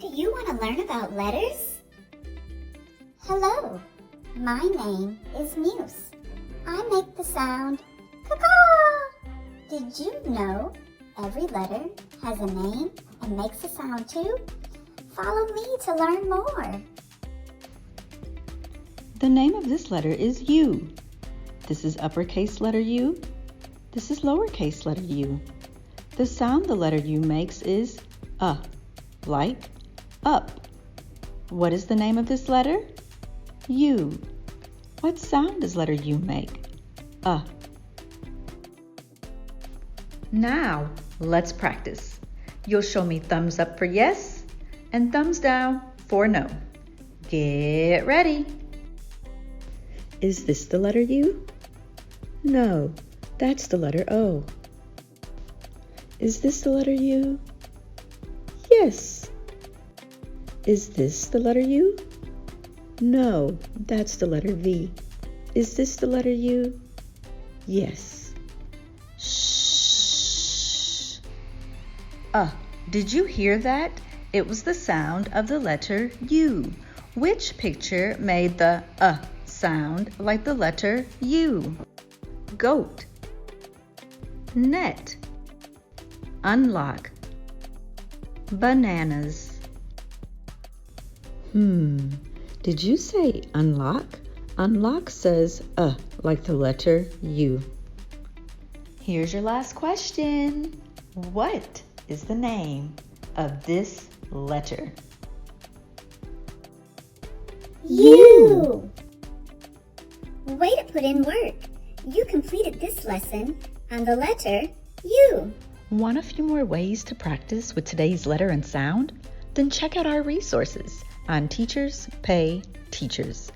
Do you want to learn about letters? Hello, my name is Muse. I make the sound caw. Did you know every letter has a name and makes a sound too? Follow me to learn more. The name of this letter is U. This is uppercase letter U. This is lowercase letter U. The sound the letter U makes is like up. What is the name of this letter? U. What sound does letter U make? Now, let's practice. You'll show me thumbs up for yes and thumbs down for no. Get ready. Is this the letter U? No, that's the letter O. Is this the letter U? Yes. Is this the letter U? No, that's the letter V. Is this the letter U? Yes. Shh. Did you hear that? It was the sound of the letter U. Which picture made the sound like the letter U? Goat, net, unlock, bananas. Did you say unlock? Unlock says like the letter U. Here's your last question. What is the name of this letter? U. Way to put in work. You completed this lesson on the letter U. Want a few more ways to practice with today's letter and sound? Then check out our resources on Teachers Pay Teachers.